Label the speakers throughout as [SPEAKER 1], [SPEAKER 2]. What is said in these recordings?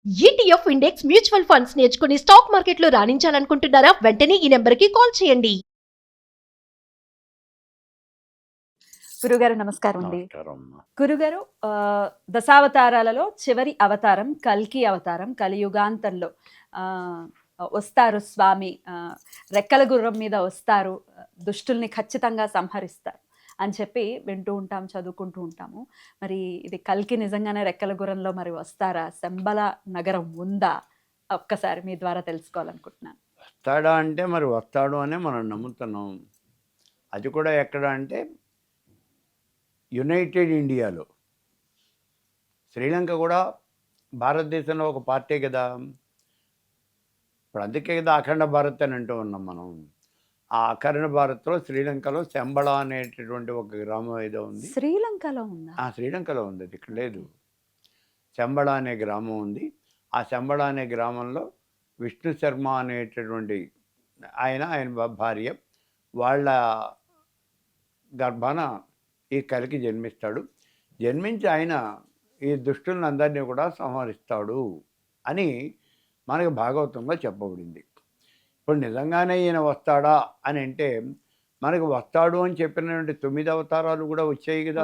[SPEAKER 1] ETF index mutual funds నేర్చుకుని stock మార్కెట్లో రాణించాలనుకుంటున్నారా? వెంటనే ఈ నెంబర్కి కాల్ చేయండి.
[SPEAKER 2] గురుగారు నమస్కారం అండి.
[SPEAKER 3] నమస్కారం.
[SPEAKER 2] గురుగారు, దశావతారాలలో చివరి అవతారం కల్కి అవతారం. కలియుగాంతంలో వస్తారు స్వామి, రెక్కల గుర్రం మీద వస్తారు, దుష్టుల్ని ఖచ్చితంగా సంహరిస్తారు అని చెప్పి వింటూ ఉంటాం, చదువుకుంటూ ఉంటాము. మరి ఇది కల్కి నిజంగానే రెక్కల గుర్రంలో మరి వస్తారా? శంబల నగరం ఉందా? ఒక్కసారి మీ ద్వారా తెలుసుకోవాలనుకుంటున్నాను.
[SPEAKER 3] వస్తాడా అంటే మరి వస్తాడు అనే మనం నమ్ముతున్నాం. అది కూడా ఎక్కడ అంటే యునైటెడ్ ఇండియాలో. శ్రీలంక కూడా భారతదేశంలో ఒక పార్టీ కదా. ఇప్పుడు అందుకే కదా అఖండ భారత్ అని అంటూ ఉన్నాం మనం. ఆ అఖండ భారత్లో శ్రీలంకలో శంబళ అనేటటువంటి ఒక గ్రామం ఏదో ఉంది.
[SPEAKER 2] శ్రీలంకలో ఉందా?
[SPEAKER 3] శ్రీలంకలో ఉంది, అది ఇక్కడ లేదు. శంబళ అనే గ్రామం ఉంది. ఆ శంబళ అనే గ్రామంలో విష్ణు శర్మ అనేటటువంటి ఆయన భార్య వాళ్ళ గర్భాన ఈ కలికి జన్మిస్తాడు. జన్మించి ఆయన ఈ దుష్టులను అందరినీ కూడా సంహరిస్తాడు అని మనకి భాగవతంలో చెప్పబడింది. ఇప్పుడు నిజంగానే ఈయన వస్తాడా అని అంటే మనకు వస్తాడు అని చెప్పినటువంటి 9 అవతారాలు కూడా వచ్చాయి కదా.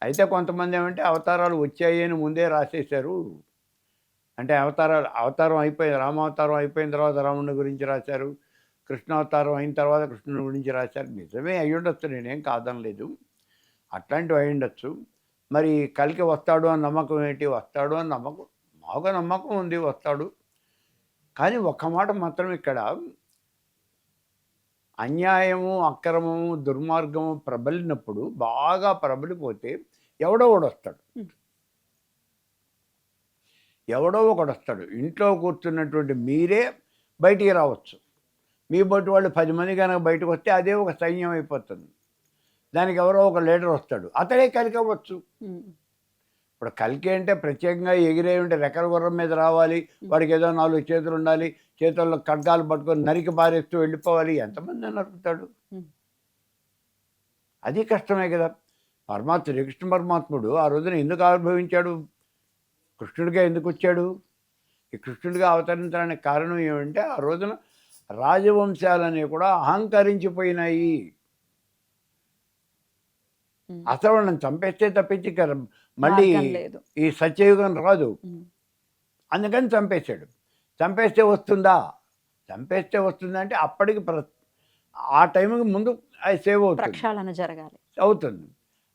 [SPEAKER 3] అయితే కొంతమంది ఏమంటే అవతారాలు వచ్చాయి అని ముందే రాసేశారు. అంటే అవతారం అయిపోయింది, రామావతారం అయిపోయిన తర్వాత రాముడి గురించి రాశారు, కృష్ణావతారం అయిన తర్వాత కృష్ణుని గురించి రాశారు. నిజమే అయి ఉండొచ్చు, నేనేం కాదనలేదు, అట్లాంటివి అయి ఉండొచ్చు. మరి కలికి వస్తాడు అని నమ్మకం ఏంటి? వస్తాడు అని నమ్మకం, మాకు నమ్మకం ఉంది వస్తాడు. కానీ ఒక్క మాట మాత్రం ఇక్కడ అన్యాయము, అక్రమము, దుర్మార్గము ప్రబలినప్పుడు, బాగా ప్రబలిపోతే ఎవడో ఒకడు వస్తాడు. ఎవడో ఒకడు వస్తాడు. ఇంట్లో కూర్చున్నటువంటి మీరే బయటికి రావచ్చు. మీ బట్టి వాళ్ళు 10 మంది కనుక బయటకు వస్తే అదే ఒక సైన్యం అయిపోతుంది. దానికి ఎవరో ఒక లీడర్ వస్తాడు, అతడే కలికి అవ్వచ్చు. ఇప్పుడు కలికి అంటే ప్రత్యేకంగా ఎగిరే ఉంటే రెక్కల గుర్రం మీద రావాలి, వాడికి ఏదో 4 చేతులు ఉండాలి, చేతుల్లో ఖడ్గాలు పట్టుకొని నరికి పారేస్తూ వెళ్ళిపోవాలి. ఎంతమంది నరుకుతాడు? అది కష్టమే కదా. శ్రీకృష్ణ పరమాత్ముడు ఆ రోజున ఎందుకు ఆవిర్భవించాడు? కృష్ణుడిగా ఎందుకు వచ్చాడు? ఈ కృష్ణుడిగా అవతరించడానికి కారణం ఏమంటే ఆ రోజున రాజవంశాలన్నీ కూడా అహంకరించిపోయినాయి. అసలు వాళ్ళని చంపేస్తే తప్పించి మళ్ళీ ఈ సత్యయుగం రాదు. అందుకని చంపేశాడు. చంపేస్తే వస్తుందా? చంపేస్తే వస్తుందా అంటే అప్పటికి ఆ టైంకి ముందు అది సేవ్ అవుతుంది,
[SPEAKER 2] ప్రక్షాళన జరగాలి,
[SPEAKER 3] అవుతుంది.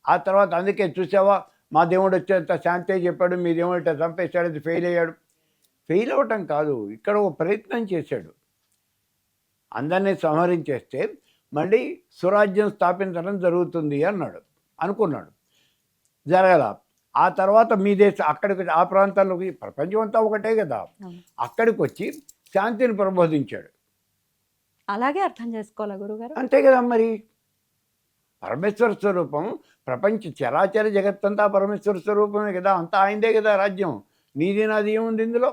[SPEAKER 3] ఆ తర్వాత అందుకే చూసావా, మా దేవుడు వచ్చేంత శాంతి చెప్పాడు, మీ దేవుడు ఇట్లా చంపేశాడు, అది ఫెయిల్ అయ్యాడు. ఫెయిల్ అవ్వటం కాదు, ఇక్కడ ఒక ప్రయత్నం చేశాడు. అందరినీ సంహరించేస్తే మళ్ళీ స్వరాజ్యం స్థాపించడం జరుగుతుంది అన్నాడు, అనుకున్నాడు. జరగల. ఆ తర్వాత మీ దేశం అక్కడికి, ఆ ప్రాంతాల్లోకి, ప్రపంచం అంతా ఒకటే కదా, అక్కడికి వచ్చి శాంతిని ప్రబోధించాడు.
[SPEAKER 2] అలాగే అర్థం చేసుకోవాలా గురుగారు?
[SPEAKER 3] అంతే కదా. మరి పరమేశ్వర స్వరూపం, ప్రపంచ చరాచర జగత్తంతా పరమేశ్వర స్వరూపమే కదా, అంతా ఆయనదే కదా రాజ్యం. నీది నాది ఏముంది ఇందులో?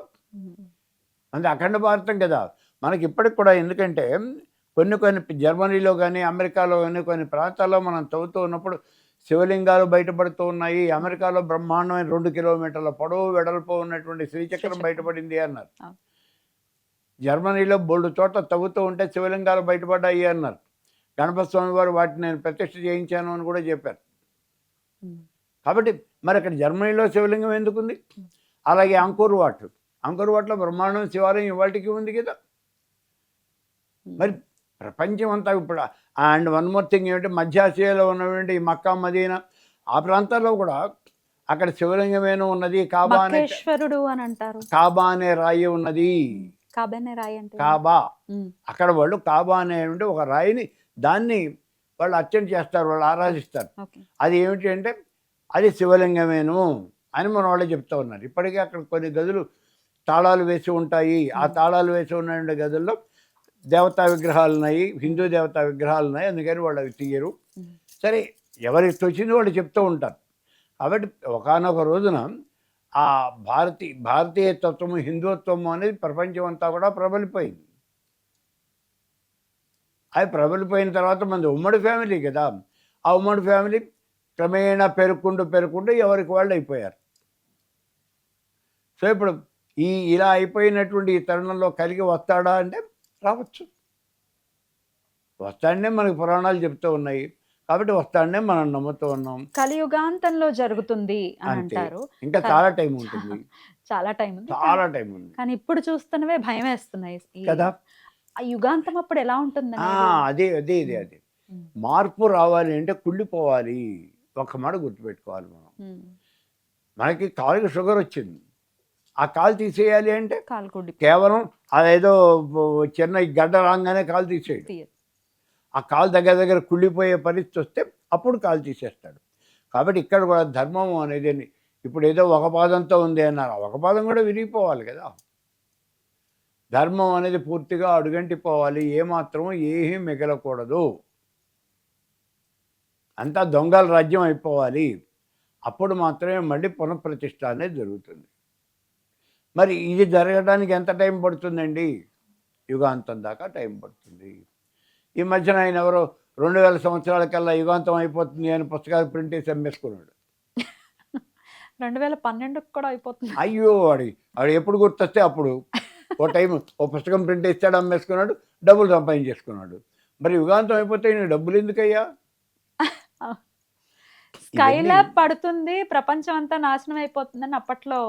[SPEAKER 3] అంటే అఖండ భారతం కదా మనకి ఇప్పటికి కూడా. ఎందుకంటే కొన్ని జర్మనీలో కానీ అమెరికాలో కానీ కొన్ని ప్రాంతాల్లో మనం చదువుతూ ఉన్నప్పుడు శివలింగాలు బయటపడుతూ ఉన్నాయి. అమెరికాలో బ్రహ్మాండమైన 2 కిలోమీటర్ల పొడవు వెడల్పు ఉన్నటువంటి శ్రీచక్రం బయటపడింది అన్నారు. జర్మనీలో బోల్డు చోట్ల తవ్వుతూ ఉంటే శివలింగాలు బయటపడ్డాయి అన్నారు. గణపతి స్వామి వారు వాటిని నేను ప్రతిష్ఠ చేయించాను అని కూడా చెప్పారు. కాబట్టి మరి అక్కడ జర్మనీలో శివలింగం ఎందుకుంది? అలాగే అంకుర్వాట్లో బ్రహ్మాండం శివాలయం ఇవాటికి ఉంది కదా. మరి ప్రపంచం అంతా ఇప్పుడు. అండ్ వన్ మోర్ థింగ్ ఏమిటి, మధ్య ఆసియాలో ఉన్నటువంటి ఈ మక్కా, మదీనా ఆ ప్రాంతాల్లో కూడా అక్కడ శివలింగమేనో ఉన్నది. కాబా అని
[SPEAKER 2] అంటారు.
[SPEAKER 3] కాబా అనే రాయి ఉన్నది. కాబా, అక్కడ వాళ్ళు కాబా అనే ఒక రాయిని, దాన్ని వాళ్ళు అర్చన చేస్తారు, వాళ్ళు ఆరాధిస్తారు. అది ఏమిటి అంటే అది శివలింగమేను అని మన వాళ్ళు చెప్తూ ఉన్నారు. ఇప్పటికీ అక్కడ కొన్ని గదులు తాళాలు వేసి ఉంటాయి. ఆ తాళాలు వేసి ఉన్న గదుల్లో దేవతా విగ్రహాలు ఉన్నాయి, హిందూ దేవతా విగ్రహాలు ఉన్నాయి. అందుకని వాళ్ళు అవి తీయరు. సరే, ఎవరికి తోచింది వాళ్ళు చెప్తూ ఉంటారు. కాబట్టి ఒకానొక రోజున ఆ భారతీయ తత్వము, హిందుత్వము అనేది ప్రపంచం అంతా కూడా ప్రబలిపోయింది. అది ప్రబలిపోయిన తర్వాత మనది ఉమ్మడి ఫ్యామిలీ కదా. ఆ ఉమ్మడి ఫ్యామిలీ క్రమేణా పెరుక్కుంటూ ఎవరికి వాళ్ళు అయిపోయారు. సో ఇప్పుడు ఇలా అయిపోయినటువంటి ఈ తరుణంలో కలిగి వస్తాడా అంటే రావచ్చు. వస్తాడనే మనకి పురాణాలు చెప్తూ ఉన్నాయి, కాబట్టి వస్తాడనే మనం నమ్ముతూ ఉన్నాం.
[SPEAKER 2] కలియుగాంతంలో జరుగుతుంది అని
[SPEAKER 3] అంతే.
[SPEAKER 2] అంటారు.
[SPEAKER 3] ఇంకా చాలా టైం ఉంటుంది.
[SPEAKER 2] చాలా టైం ఉంది.
[SPEAKER 3] చాలా టైం ఉంది
[SPEAKER 2] కానీ ఇప్పుడు చూస్తున్నవే భయం వేస్తున్నాయి.
[SPEAKER 3] కదా.
[SPEAKER 2] ఆ యుగాంతం అప్పుడు ఎలా ఉంటుంది?
[SPEAKER 3] అదే మార్పు రావాలి అంటే కుళ్ళిపోవాలి. ఒక మాట గుర్తుపెట్టుకోవాలి మనం. మనకి కాలుకి షుగర్ వచ్చింది, ఆ కాలు తీసేయాలి అంటే
[SPEAKER 2] కాలుకుడి
[SPEAKER 3] కేవలం అదేదో చిన్న గడ్డ రాగానే కాలు తీసేయడు. ఆ కాలు దగ్గర కుళ్ళిపోయే పరిస్థితి వస్తే అప్పుడు కాలు తీసేస్తాడు. కాబట్టి ఇక్కడ కూడా ధర్మం అనేది ఇప్పుడు ఏదో ఒక పాదంతో ఉంది అన్నారు, ఒక పాదం కూడా విరిగిపోవాలి కదా. ధర్మం అనేది పూర్తిగా అడుగంటిపోవాలి, ఏమాత్రం ఏమీ మిగలకూడదు, అంతా దొంగల రాజ్యం అయిపోవాలి. అప్పుడు మాత్రమే మళ్ళీ పునఃప్రతిష్ఠ అనేది జరుగుతుంది. మరి ఇది జరగడానికి ఎంత టైం పడుతుందండి? యుగాంతం దాకా టైం పడుతుంది. ఈ మధ్యన ఆయన ఎవరో 2000 సంవత్సరాల కల్లా యుగాంతం అయిపోతుంది అని పుస్తకాలు ప్రింట్ చేసి అమ్మేసుకున్నాడు.
[SPEAKER 2] 2012 కూడా అయిపోతుంది.
[SPEAKER 3] అయ్యో, వాడు ఎప్పుడు గుర్తొస్తే అప్పుడు ఓ టైం ఓ పుస్తకం ప్రింట్ ఇస్తాడు, అమ్మేసుకున్నాడు, డబ్బులు సంపాదించేసుకున్నాడు. మరి యుగాంతం అయిపోతే ఈయన డబ్బులు ఎందుకయ్యా?
[SPEAKER 2] స్కైలాబ్ పడుతుంది, ప్రపంచం అంతా నాశనం అయిపోతుందని అప్పట్లో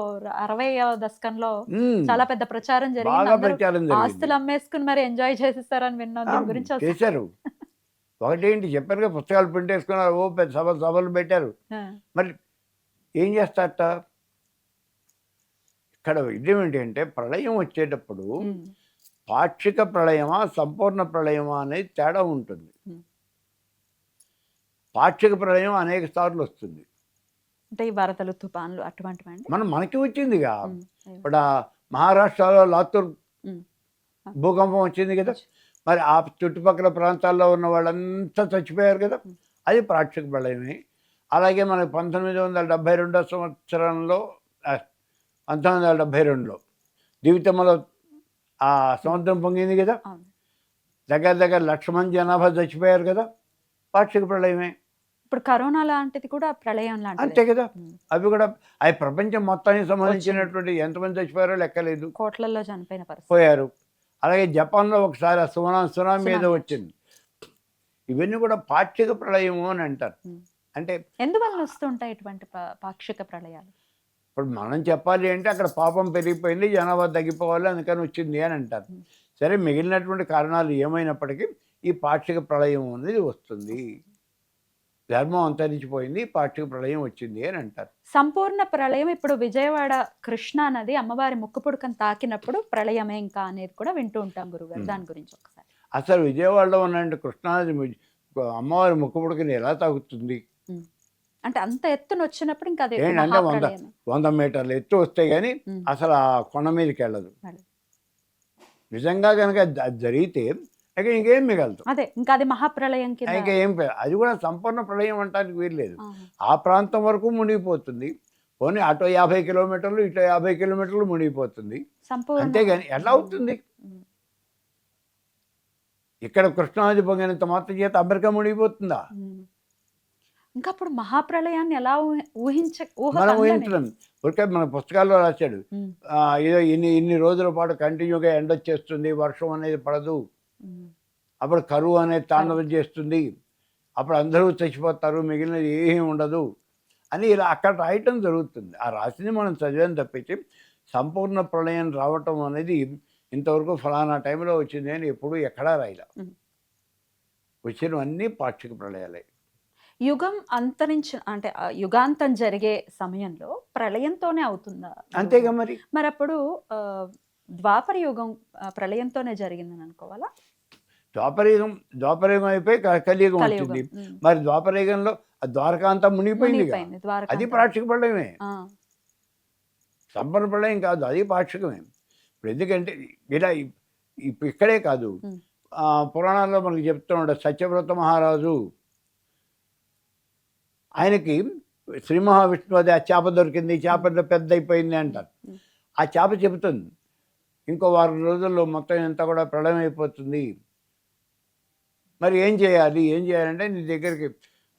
[SPEAKER 2] 60వ దశకంలో చాలా పెద్ద ప్రచారం జరిగింది. ఆస్తులు అమ్మేసుకుని మరి ఎంజాయ్ చేసేస్తారని విన్నాం. దీని గురించి
[SPEAKER 3] చేశారు. ఒకటేంటి చెప్పారుగా, పుస్తకాలు ప్రింట్ వేసుకున్నారు, ఓ పెద్ద సభలు పెట్టారు. మరి ఏం చేస్తారట? ఇక్కడ ఇదేమిటి అంటే ప్రళయం వచ్చేటప్పుడు పాక్షిక ప్రళయమా సంపూర్ణ ప్రళయమా అనేది తేడా ఉంటుంది. పాక్షిక ప్రళయం అనేక సార్లు వస్తుంది,
[SPEAKER 2] అంటే ఈ వరదలు తుఫాన్లు అటువంటివండి.
[SPEAKER 3] మనకి వచ్చిందిగా. ఇప్పుడు మహారాష్ట్రలో లాతూర్ భూకంపం వచ్చింది కదా, మరి ఆ చుట్టుపక్కల ప్రాంతాల్లో ఉన్న వాళ్ళంతా చచ్చిపోయారు కదా, అది పాక్షిక ప్రళయమే. అలాగే మనకి 1972 సంవత్సరంలో 1972లో దివితమ్మలో ఆ సముద్రం పొంగింది కదా, దగ్గర 1,00,000 మంది జనాభా చచ్చిపోయారు కదా, పాక్షిక ప్రళయమే.
[SPEAKER 2] ఇప్పుడు కరోనా లాంటిది కూడా ప్రళయం లాంటిది
[SPEAKER 3] అంతే కదా. అవి కూడా అవి ప్రపంచం మొత్తానికి సంబంధించినటువంటి ఎంతమంది చచ్చిపోయారో లెక్కలేదు,
[SPEAKER 2] కోట్లలో చనిపోయిన పరిస్థితి
[SPEAKER 3] పోయారు. అలాగే జపాన్లో ఒకసారి సునామీ ఏదో వచ్చింది. ఇవన్నీ కూడా పాక్షిక ప్రళయము అని అంటారు. అంటే
[SPEAKER 2] ఎందువల్ల వస్తుంటాయి ఇటువంటి పాక్షిక ప్రళయాలు?
[SPEAKER 3] ఇప్పుడు మనం చెప్పాలి అంటే అక్కడ పాపం పెరిగిపోయింది, జనాభా తగ్గిపోవాలి, అందుకని వచ్చింది అని అంటారు. సరే, మిగిలినటువంటి కారణాలు ఏమైనప్పటికీ ఈ పాక్షిక ప్రళయం అనేది వస్తుంది. ధర్మం అంతరించిపోయింది, పాక్షిక ప్రళయం వచ్చింది అని అంటారు.
[SPEAKER 2] సంపూర్ణ ప్రళయం ఇప్పుడు విజయవాడ కృష్ణా నది అమ్మవారి ముక్కు పుడకను తాకినప్పుడు ప్రళయమే ఇంకా అనేది కూడా వింటూ ఉంటాం గురుగారు. దాని గురించి ఒకసారి.
[SPEAKER 3] అసలు విజయవాడలో ఉన్న కృష్ణానది అమ్మవారి ముక్కు పుడకని ఎలా తాగుతుంది
[SPEAKER 2] అంటే అంత ఎత్తున వచ్చినప్పుడు ఇంకా
[SPEAKER 3] ఏంటంటే 100 మీటర్ల ఎత్తు వస్తే కానీ అసలు ఆ కొండ మీదకి వెళ్ళదు. నిజంగా కనుక జరిగితే ఇంకేం మిగలదు.
[SPEAKER 2] అదే ఇంకా అది మహాప్రళయం కింద.
[SPEAKER 3] ఇంకా ఏం, అది కూడా సంపూర్ణ ప్రళయం అంటానికి వీల్లేదు. ఆ ప్రాంతం వరకు మునిగిపోతుంది, పోనీ అటో 50 కిలోమీటర్లు ఇటో 50 కిలోమీటర్లు మునిగిపోతుంది, అంతేగాని ఎలా అవుతుంది? ఇక్కడ కృష్ణానది పొంగినంత మాత్రం చేత అమెరికా మునిగిపోతుందా?
[SPEAKER 2] ఇంకా అప్పుడు మహాప్రళయాన్ని ఎలా
[SPEAKER 3] మనం ఊహించడం. ఊరికే మన పుస్తకాల్లో రాశాడు, ఏదో ఇన్ని రోజుల పాటు కంటిన్యూగా ఎండ వచ్చేస్తుంది, వర్షం అనేది పడదు, అప్పుడు కరువు అనేది తాండవం చేస్తుంది, అప్పుడు అందరూ చచ్చిపోతారు, మిగిలినది ఏమీ ఉండదు అని ఇలా అక్కడ రాయటం జరుగుతుంది. ఆ రాసింది మనం చదివాను తప్పించి సంపూర్ణ ప్రళయం రావటం అనేది ఇంతవరకు ఫలానా టైంలో వచ్చింది అని ఎప్పుడూ ఎక్కడా రాయలే. వచ్చినవన్నీ పాక్షిక ప్రళయాలే.
[SPEAKER 2] యుగం అంతరించిన అంటే యుగాంతం జరిగే సమయంలో ప్రళయంతోనే అవుతుందా?
[SPEAKER 3] అంతేగా మరి.
[SPEAKER 2] మరి అప్పుడు ద్వాపర యుగం ప్రళయంతోనే జరిగిందని అనుకోవాలా?
[SPEAKER 3] ద్వాపరయుగం అయిపోయి కలియుగం వచ్చింది. మరి ద్వాపరయుగంలో ద్వారకా అంతా మునిగిపోయింది, అది పాక్షిక ప్రళయమే, సంపూర్ణ ప్రళయం కాదు, అది పాక్షికమే. ఇప్పుడు ఎందుకంటే ఇలా ఇక్కడే కాదు, పురాణాల్లో మనకు చెప్తున్నాడు. సత్యవ్రత మహారాజు, ఆయనకి శ్రీ మహావిష్ణువు అది ఆ చేప దొరికింది, చేప పెద్ద అయిపోయింది అంటారు. ఆ చేప చెబుతుంది ఇంకో 10 రోజుల్లో మొత్తం అంతా కూడా ప్రళయం అయిపోతుంది, మరి ఏం చేయాలంటే నీ దగ్గరికి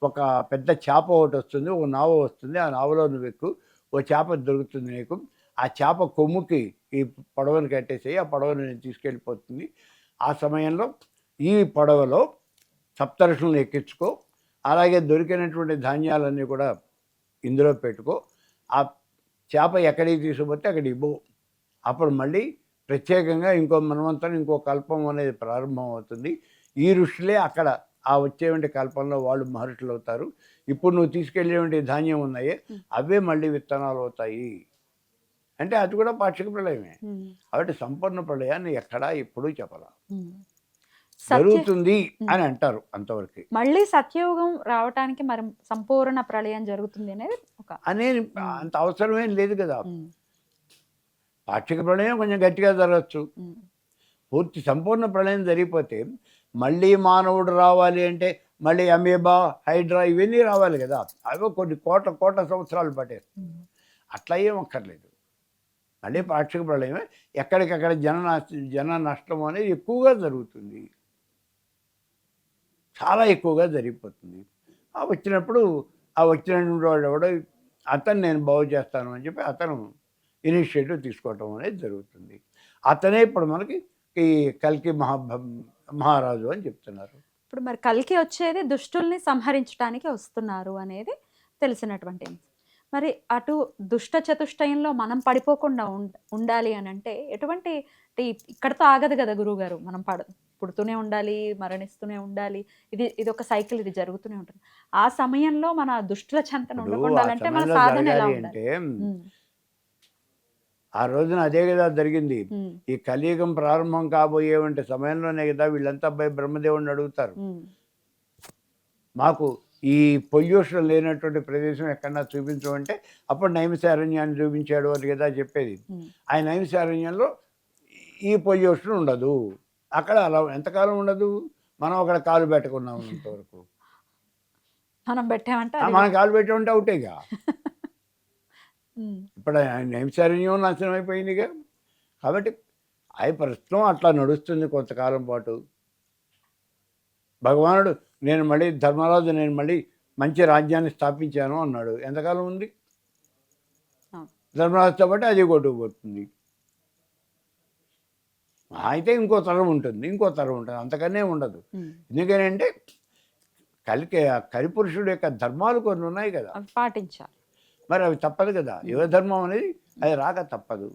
[SPEAKER 3] ఒక పెద్ద చేప ఒకటి వస్తుంది, ఒక నావ వస్తుంది, ఆ నావలో నువ్వు ఎక్కు, ఓ చేప దొరుకుతుంది నీకు, ఆ చేప కొమ్ముకి ఈ పడవను కట్టేసి ఆ పడవను నేను తీసుకెళ్ళిపోతుంది. ఆ సమయంలో ఈ పడవలో సప్తఋషులను ఎక్కించుకో, అలాగే దొరికినటువంటి ధాన్యాలన్నీ కూడా ఇందులో పెట్టుకో, ఆ చేప ఎక్కడికి తీసుకుపోతే అక్కడికి ఇవ్వు. అప్పుడు మళ్ళీ ప్రత్యేకంగా ఇంకో మన్వంతరం ఇంకో కల్పం అనేది ప్రారంభం అవుతుంది. ఈ ఋషులే అక్కడ ఆ వచ్చేవంటి కల్పంలో వాళ్ళు మహర్షులు అవుతారు. ఇప్పుడు నువ్వు తీసుకెళ్ళేవంటి ధాన్యం ఉన్నాయే అవే మళ్ళీ విత్తనాలు అవుతాయి అంటే అది కూడా పాక్షిక ప్రళయమే. కాబట్టి సంపూర్ణ ప్రళయాన్ని ఎక్కడా ఎప్పుడూ చెప్పాల, జరుగుతుంది అని అంటారు అంతవరకు.
[SPEAKER 2] మళ్ళీ సత్యయుగం రావటానికి మరి సంపూర్ణ ప్రళయం జరుగుతుంది అనేది ఒక
[SPEAKER 3] అనేది అంత అవసరమేం లేదు కదా. పాక్షిక ప్రళయం కొంచెం గట్టిగా జరగచ్చు. పూర్తి సంపూర్ణ ప్రళయం జరిగిపోతే మళ్ళీ మానవుడు రావాలి అంటే మళ్ళీ అమీబా, హైడ్రా ఇవన్నీ రావాలి కదా. అవో కొన్ని కోట్ల సంవత్సరాలు పట్టేస్తుంది. అట్లా ఏం అక్కర్లేదు. మళ్ళీ పాక్షిక ప్రళయమే. ఎక్కడికక్కడ జన నష్టం అనేది ఎక్కువగా జరుగుతుంది, చాలా ఎక్కువగా జరిగిపోతుంది. ఆ వచ్చినప్పుడు ఆ వచ్చినటువంటి వాడు ఎవడో అతను నేను బాగు చేస్తాను అని చెప్పి అతను ఇనిషియేటివ్ తీసుకోవటం అనేది జరుగుతుంది. అతనే ఇప్పుడు మనకి ఈ కల్కి మహారాజు అని చెప్తున్నారు.
[SPEAKER 2] ఇప్పుడు మరి కల్కి వచ్చేది దుష్టుల్ని సంహరించడానికి వస్తున్నారు అనేది తెలిసినటువంటి. మరి అటు దుష్ట చతుష్టయంలో మనం పడిపోకుండా ఉండాలి అని అంటే ఎటువంటి, ఇక్కడతో ఆగదు కదా గురువుగారు, మనం పుడుతూనే ఉండాలి, మరణిస్తూనే ఉండాలి, ఇది ఒక సైకిల్, ఇది జరుగుతూనే ఉంటుంది. ఆ సమయంలో మన దుష్టుల చెంతన ఉండకుండా అంటే మన సాధన ఎలా ఉండాలి?
[SPEAKER 3] ఆ రోజున అదే కదా జరిగింది. ఈ కలియుగం ప్రారంభం కాబోయేవంటి సమయంలోనే కదా వీళ్ళంతా పోయి బ్రహ్మదేవుడిని అడుగుతారు, మాకు ఈ పొల్యూషన్ లేనటువంటి ప్రదేశం ఎక్కడన్నా చూపించమంటే అప్పుడు నైమిషారణ్యాన్ని చూపించాడు అని కదా చెప్పేది. ఆ నైమిషారణ్యంలో ఈ పొల్యూషన్ ఉండదు. అక్కడ అలా ఎంతకాలం ఉండదు, మనం అక్కడ కాలు పెట్టుకున్నాం ఇంతవరకు.
[SPEAKER 2] మనం పెట్టామంటే
[SPEAKER 3] మనం కాలు పెట్టామంటే అవుటేగా. ఇప్పుడు నైమిషారణ్యం నాశనం అయిపోయిందిగా. కాబట్టి అవి ప్రస్తుతం అట్లా నడుస్తుంది కొంతకాలం పాటు. భగవానుడు నేను మళ్ళీ ధర్మరాజు నేను మళ్ళీ మంచి రాజ్యాన్ని స్థాపించాను అన్నాడు. ఎంతకాలం ఉంది? ధర్మరాజుతో పాటు అది కొట్టుకుపోతుంది. అయితే ఇంకో తరం ఉంటుంది, అంతకనే ఉండదు. ఎందుకనంటే కలిపురుషుడు యొక్క ధర్మాలు కొన్ని ఉన్నాయి కదా,
[SPEAKER 2] పాటించాలి.
[SPEAKER 3] మరి అవి తప్పదు కదా. యువ ధర్మం అనేది అది రాక తప్పదు,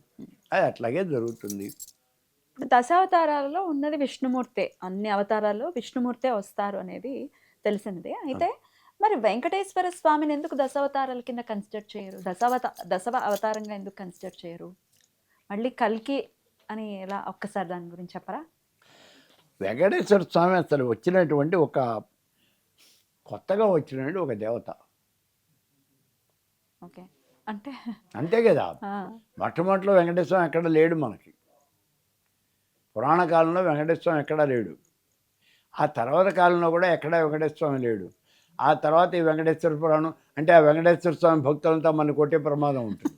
[SPEAKER 3] అది అట్లాగే జరుగుతుంది.
[SPEAKER 2] ఇప్పుడు దశావతారాలలో ఉన్నది విష్ణుమూర్తే, అన్ని అవతారాల్లో విష్ణుమూర్తే వస్తారు అనేది తెలిసినది. అయితే మరి వెంకటేశ్వర స్వామిని ఎందుకు దశావతారాల కింద కన్సిడర్ చేయరు? దశవ అవతారంగా ఎందుకు కన్సిడర్ చేయరు? మళ్ళీ కల్కి అని ఎలా, ఒక్కసారి దాని గురించి చెప్పరా?
[SPEAKER 3] వెంకటేశ్వర స్వామి అసలు వచ్చినటువంటి ఒక కొత్తగా వచ్చినటువంటి ఒక దేవత.
[SPEAKER 2] ఓకే, అంటే
[SPEAKER 3] అంతే కదా. మొట్టమొదటిలో వెంకటేశ్వర స్వామి ఎక్కడ లేడు మనకి. పురాణ కాలంలో వెంకటేశ్వర స్వామి ఎక్కడా లేడు. ఆ తర్వాత కాలంలో కూడా ఎక్కడా వెంకటేశ్వర స్వామి లేడు. ఆ తర్వాత ఈ వెంకటేశ్వర పురాణం అంటే ఆ వెంకటేశ్వర స్వామి భక్తులంతా మన కొట్టే ప్రమాదం ఉంటుంది.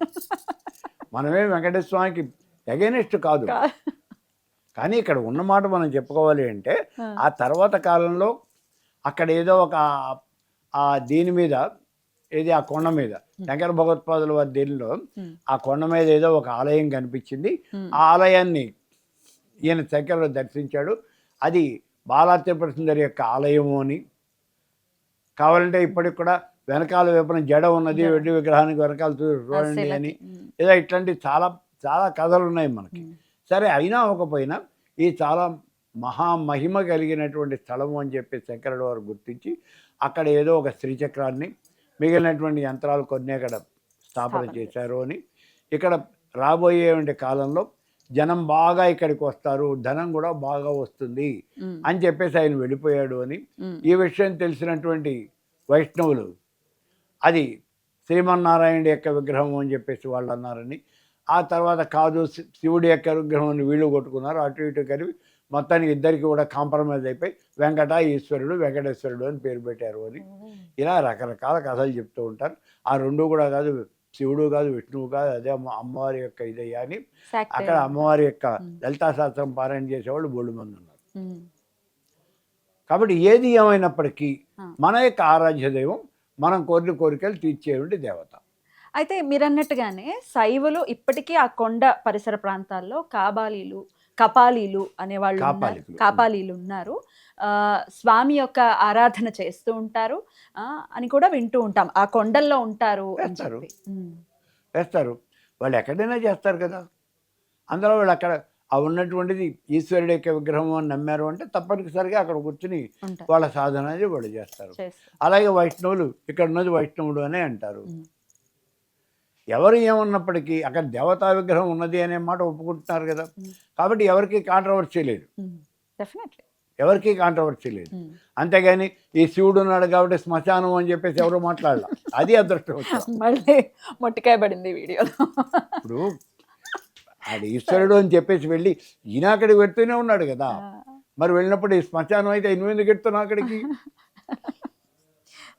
[SPEAKER 3] మనమే వెంకటేశ్వర స్వామికి ఎగైనెస్ట్ కాదు. కానీ ఇక్కడ ఉన్నమాట మనం చెప్పుకోవాలి అంటే ఆ తర్వాత కాలంలో అక్కడ ఏదో ఒక దీని మీద, ఏది ఆ కొండ మీద, శంకర భగవత్పాదుల వారి దీనిలో ఆ కొండ మీద ఏదో ఒక ఆలయం కనిపించింది. ఆ ఆలయాన్ని ఈయన శంకరుడు దర్శించాడు. అది బాలా త్రిపుర సుందరి యొక్క ఆలయము అని. కావాలంటే ఇప్పటికి కూడా వెనకాల వైపున జడ ఉన్నది, వెండి విగ్రహానికి వెనకాల చూడండి అని ఏదో ఇట్లాంటి చాలా చాలా కథలు ఉన్నాయి మనకి. సరే, అయినా అవ్వకపోయినా ఈ చాలా మహామహిమ కలిగినటువంటి స్థలము అని చెప్పి శంకరుడు వారు గుర్తించి అక్కడ ఏదో ఒక శ్రీచక్రాన్ని, మిగిలినటువంటి యంత్రాలు కొన్ని అక్కడ స్థాపన చేశారు అని. ఇక్కడ రాబోయేటువంటి కాలంలో జనం బాగా ఇక్కడికి వస్తారు, ధనం కూడా బాగా వస్తుంది అని చెప్పేసి ఆయన వెళ్ళిపోయాడు అని. ఈ విషయం తెలిసినటువంటి వైష్ణవులు అది శ్రీమన్నారాయణుడి యొక్క విగ్రహం అని చెప్పేసి వాళ్ళు అన్నారని, ఆ తర్వాత కాదు శివుడి యొక్క విగ్రహం అని వీళ్ళు కొట్టుకున్నారు. అటు ఇటు కలిపి మొత్తానికి ఇద్దరికి కూడా కాంప్రమైజ్ అయిపోయి వెంకటేశ్వరుడు అని పేరు పెట్టారు అని. ఇలా రకరకాల కథలు చెప్తూ ఉంటారు. ఆ రెండు కూడా కాదు, శివుడు కాదు, విష్ణువు కాదు, అదే అమ్మవారి యొక్క ఇదయ్యా అని. అక్కడ అమ్మవారి యొక్క లలితా శాస్త్రం పారాయణ చేసేవాళ్ళు బోళ్ళు మంది ఉన్నారు. కాబట్టి ఏది ఏమైనప్పటికీ మన యొక్క ఆరాధ్య దైవం మనం కోరికలు తీర్చేటువంటి దేవత.
[SPEAKER 2] అయితే మీరన్నట్టుగానే శైవులు ఇప్పటికీ ఆ కొండ పరిసర ప్రాంతాల్లో కపాలీలు అనేవాళ్ళు ఉన్నారు, కాపాలీలు ఉన్నారు. స్వామి యొక్క ఆరాధన చేస్తూ ఉంటారు అని కూడా వింటూ ఉంటాం. ఆ కొండల్లో ఉంటారు అని
[SPEAKER 3] చేస్తారు.
[SPEAKER 2] చెప్పి.
[SPEAKER 3] చేస్తారు. వాళ్ళు ఎక్కడైనా చేస్తారు కదా. అందులో వాళ్ళు అక్కడ ఆ ఉన్నటువంటిది ఈశ్వరుడి యొక్క విగ్రహం అని నమ్మారు అంటే తప్పనిసరిగా అక్కడ కూర్చుని
[SPEAKER 2] ఉంటారు,
[SPEAKER 3] వాళ్ళ సాధన అనేది వాళ్ళు చేస్తారు.
[SPEAKER 2] చేస్తారు.
[SPEAKER 3] అలాగే వైష్ణవులు ఇక్కడ ఉన్నది వైష్ణవుడు అనే అంటారు. ఎవరు ఏమన్నప్పటికీ అక్కడ దేవతా విగ్రహం ఉన్నది అనే మాట ఒప్పుకుంటున్నారు కదా. కాబట్టి ఎవరికి కాంట్రవర్సీ లేదు,
[SPEAKER 2] డెఫినెట్లీ
[SPEAKER 3] ఎవరికి కాంట్రవర్సీ లేదు. అంతేగాని ఈ శివుడు ఉన్నాడు కాబట్టి శ్మశానం అని చెప్పేసి ఎవరు మాట్లాడాల, అది అదృష్టం.
[SPEAKER 2] మళ్ళీ మొట్టికాయ పడింది వీడియోలో.
[SPEAKER 3] ఇప్పుడు ఆడు ఈశ్వరుడు అని చెప్పేసి వెళ్ళి ఈయన అక్కడికి పెడుతూనే ఉన్నాడు కదా. మరి వెళ్ళినప్పుడు ఈ శ్మశానం అయితే నువ్వు ఎందుకు ఎడుతున్నావు అక్కడికి?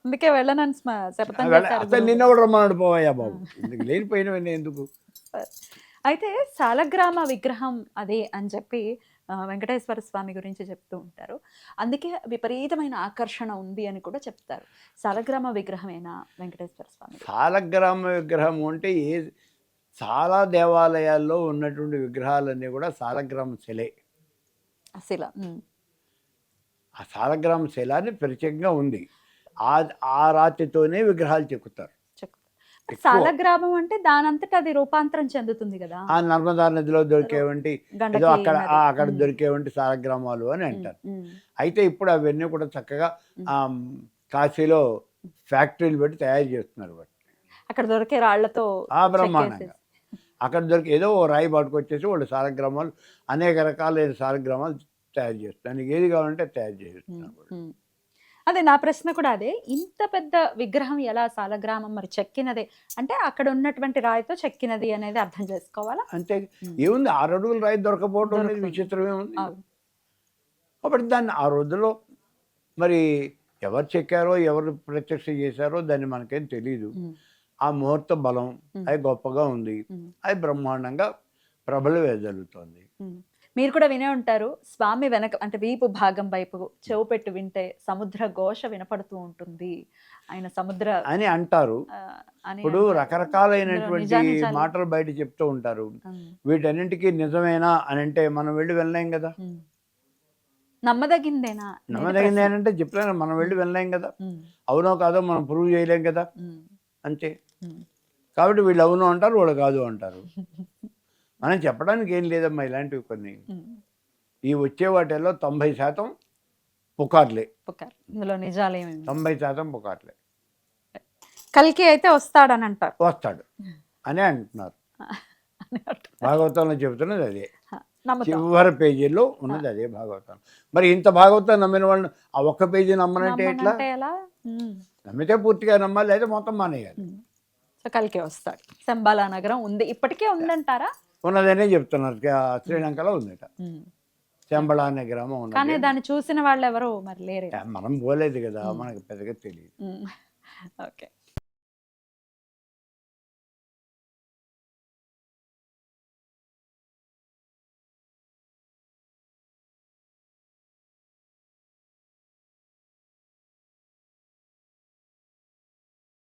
[SPEAKER 2] అందుకే వెళ్ళనని శపథం చేశారు.
[SPEAKER 3] అసలు నిన్న కూడా రమ్మన్నాడు పోవయ్యా బాబు, ఎందుకు లేనిపోయినవన్నీ ఎందుకు?
[SPEAKER 2] అయితే సాలగ్రామ విగ్రహం అదే అని చెప్పి వెంకటేశ్వర స్వామి గురించి చెప్తూ ఉంటారు. అందుకే విపరీతమైన ఆకర్షణ ఉంది అని కూడా చెప్తారు. సాలగ్రామ విగ్రహమేనా వెంకటేశ్వర స్వామి?
[SPEAKER 3] సాలగ్రామ విగ్రహం అంటే చాలా దేవాలయాల్లో ఉన్నటువంటి విగ్రహాలన్నీ కూడా సాలగ్రామ శిలే.
[SPEAKER 2] శిల.
[SPEAKER 3] ఆ సాలగ్రామ శిల అని ప్రత్యేకంగా ఉంది. ఆ రాతితోనే విగ్రహాలు చెక్కుతారు.
[SPEAKER 2] సాలగ్రామం అంటే దానంతట అది రూపాంతరం చెందుతుంది కదా.
[SPEAKER 3] ఆ నర్మదా నదిలో దొరికేవంటి ఏదో అక్కడ దొరికేవంటి సాలగ్రామాలు అని అంటారు. అయితే ఇప్పుడు అవన్నీ కూడా చక్కగా కాశీలో ఫ్యాక్టరీలు పెట్టి తయారు చేస్తున్నారు.
[SPEAKER 2] అక్కడ దొరికే రాళ్లతో
[SPEAKER 3] బ్రహ్మాండంగా అక్కడ దొరికి ఏదో ఓ రాయి పట్టుకొచ్చేసి వాళ్ళు సాలగ్రామాలు అనేక రకాలైన సాలగ్రామాలు తయారు చేస్తారు. దానికి ఏది కావాలంటే తయారు చేస్తున్నారు.
[SPEAKER 2] అదే నా ప్రశ్న కూడా అదే. ఇంత పెద్ద విగ్రహం ఎలా సాలగ్రామం మరి చెక్కినదే అంటే అక్కడ ఉన్నటువంటి రాయితో చెక్కినది అనేది అర్థం చేసుకోవాలా?
[SPEAKER 3] అంతే. ఏముంది 6 అడుగుల రాయి దొరకపోవడం అనేది విచిత్రం ఏముంది. కాబట్టి దాన్ని ఆ రోజుల్లో మరి ఎవరు చెక్కారో ఎవరు ప్రత్యక్ష చేశారో దాన్ని మనకేం తెలియదు. ఆ ముహూర్త బలం అది గొప్పగా ఉంది, అది బ్రహ్మాండంగా ప్రబలం జరుగుతోంది.
[SPEAKER 2] మీరు కూడా వినే ఉంటారు, స్వామి వెనక అంటే వీపు భాగం వైపు చెవు పెట్టి వింటే సముద్ర ఘోష వినపడుతూ ఉంటుంది, ఆయన సముద్ర
[SPEAKER 3] అని అంటారు. ఇప్పుడు రకరకాలైనటువంటి మాటలు బయట చెప్తూ ఉంటారు. వీటన్నింటికీ నిజమేనా అని అంటే మనం వెళ్ళి వెళ్ళలేం కదా. నమ్మదగిందేనంటే చెప్పలేను, మనం వెళ్ళి వెళ్ళలేం కదా. అవునో కాదో మనం ప్రూవ్ చేయలేం కదా, అంతే. కాబట్టి వీళ్ళు అవును అంటారు, వాళ్ళు కాదు అంటారు. మనం చెప్పడానికి ఏం లేదమ్మా. ఇలాంటివి కొన్ని ఈ వచ్చే వాటిల్లో 90% పుకార్లే,
[SPEAKER 2] ఇందులో నిజాలేమి
[SPEAKER 3] 90% పుకార్లే.
[SPEAKER 2] కల్కి అయితే వస్తాడని అంటారు,
[SPEAKER 3] వస్తాడు అని అంటున్నారు. భాగవతంలో చెబుతున్నది అదే, చివరి పేజీలో ఉన్నది అదే భాగవతం. మరి ఇంత భాగవతం నమ్మిన వాళ్ళు ఆ ఒక్క పేజీ నమ్మనంటే ఎట్లా? నమ్మితే పూర్తిగా నమ్మాలి, అయితే మొత్తం మానేయాలి.
[SPEAKER 2] కల్కి వస్తాడు. శంబాలా నగరం ఉంది, ఇప్పటికే ఉందంటారా?
[SPEAKER 3] ఉన్నదనే చెప్తున్నారు. శ్రీలంకలో ఉందట శంబళ అనే గ్రామం ఉన్నది.
[SPEAKER 2] కానీ దాన్ని చూసిన వాళ్ళు ఎవరు మరి లేరు.
[SPEAKER 3] మనం పోలేదు కదా, మనకు పెద్దగా తెలియదు.
[SPEAKER 2] ఓకే.